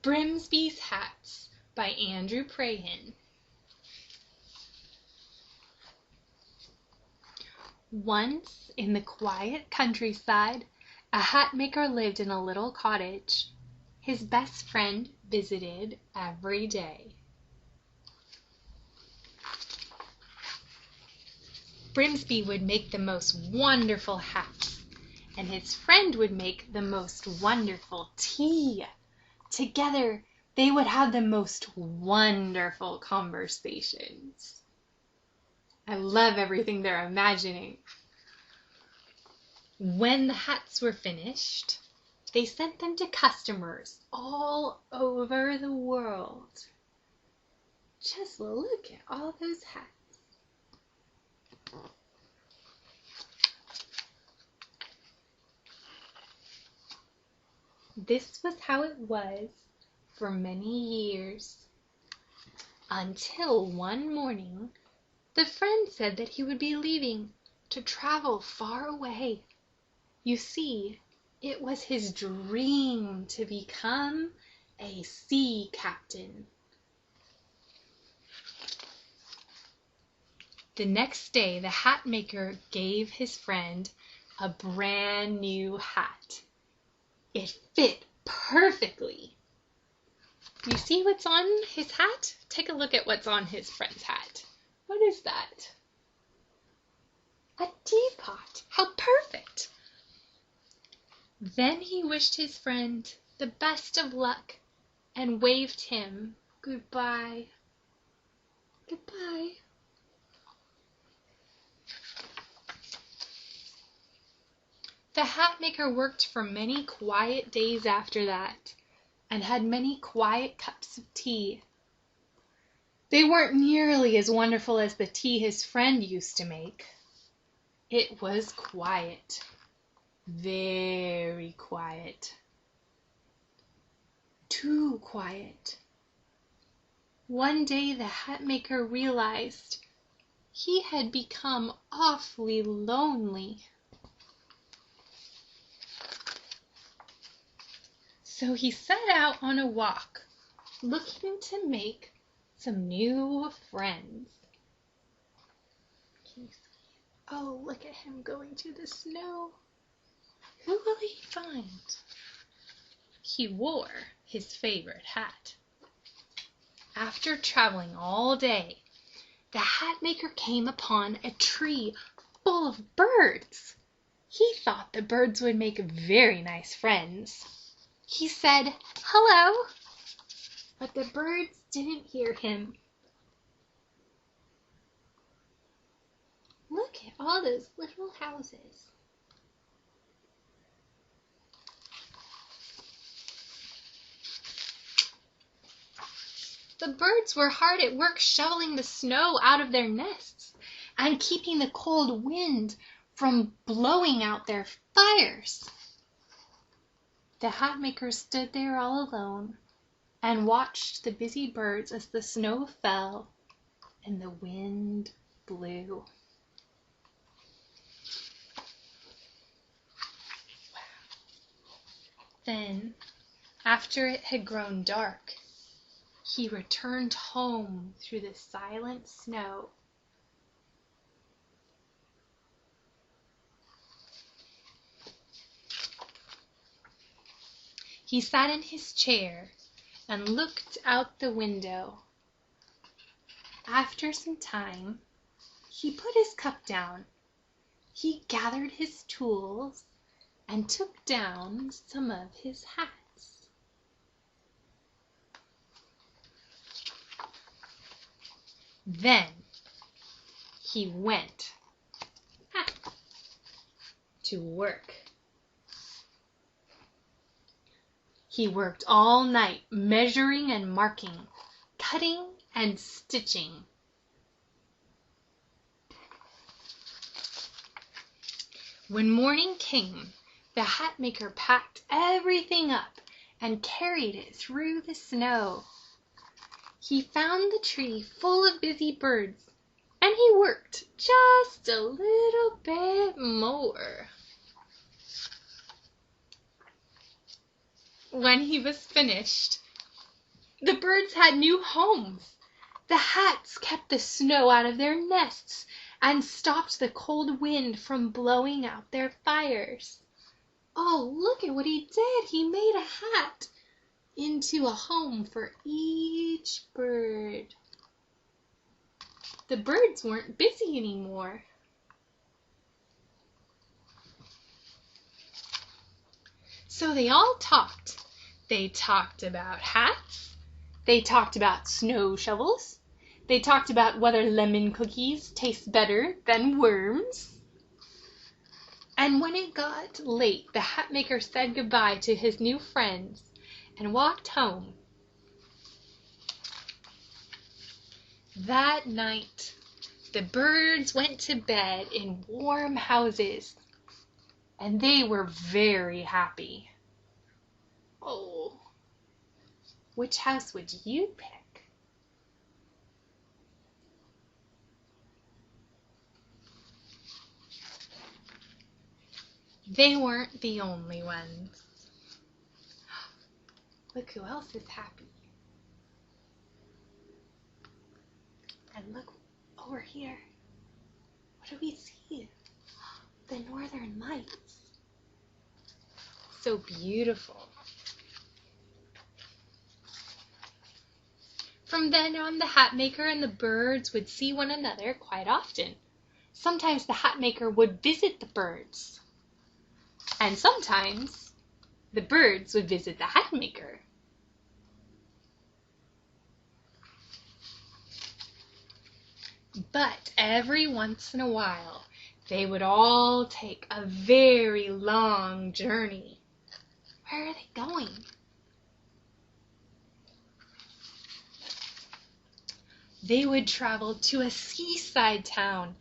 Brimsby's Hats by Andrew Prahin. Once, in the quiet countryside, a hat maker lived in a little cottage. His best friend visited every day. Brimsby would make the most wonderful hats, and his friend would make the most wonderful tea. Together, they would have the most wonderful conversations. I love everything they're imagining. When the hats were finished, they sent them to customers all over the world. Just look at all those hats. This was how it was for many years, until one morning the friend said that he would be leaving to travel far away. You see, it was his dream to become a sea captain. The next day, the hat maker gave his friend a brand new hat. It fit perfectly. You see what's on his hat? Take a look at what's on his friend's hat. What is that? A teapot. How perfect! Then he wished his friend the best of luck and waved him goodbye. Goodbye. The hat maker worked for many quiet days after that, and had many quiet cups of tea. They weren't nearly as wonderful as the tea his friend used to make. It was quiet, very quiet, too quiet. One day the hat maker realized he had become awfully lonely. So he set out on a walk, looking to make some new friends. Can you see? Oh, look at him going to the snow. Who will he find? He wore his favorite hat. After traveling all day, the hat maker came upon a tree full of birds. He thought the birds would make very nice friends. He said, "Hello," but the birds didn't hear him. Look at all those little houses. The birds were hard at work shoveling the snow out of their nests and keeping the cold wind from blowing out their fires. The hat maker stood there all alone and watched the busy birds as the snow fell and the wind blew. Then, after it had grown dark, he returned home through the silent snow. He sat in his chair and looked out the window. After some time, he put his cup down. He gathered his tools and took down some of his hats. Then he went to work. He worked all night, measuring and marking, cutting and stitching. When morning came, the hat maker packed everything up and carried it through the snow. He found the tree full of busy birds, and he worked just a little bit more. When he was finished, The birds had new homes. The hats kept the snow out of their nests and stopped the cold wind from blowing out their fires. Oh, look at what he did! He made a hat into a home for each bird. The birds weren't busy anymore. So they all talked. They talked about hats. They talked about snow shovels. They talked about whether lemon cookies taste better than worms. And when it got late, the hat maker said goodbye to his new friends and walked home. That night, the birds went to bed in warm houses, and they were very happy. Oh, which house would you pick? They weren't the only ones. Look who else is happy. And look over here. What do we see? The northern lights. So beautiful. From then on, the hat maker and the birds would see one another quite often. Sometimes the hat maker would visit the birds. And sometimes the birds would visit the hat maker. But every once in a while, they would all take a very long journey. Where are they going? They would travel to a seaside town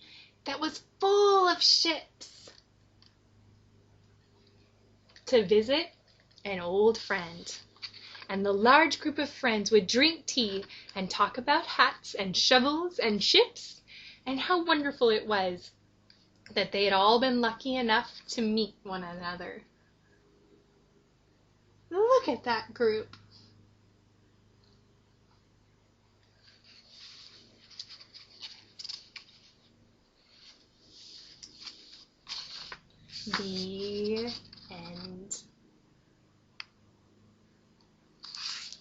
that was full of ships to visit an old friend. And the large group of friends would drink tea and talk about hats and shovels and ships and how wonderful it was that they had all been lucky enough to meet one another. Look at that group. The end.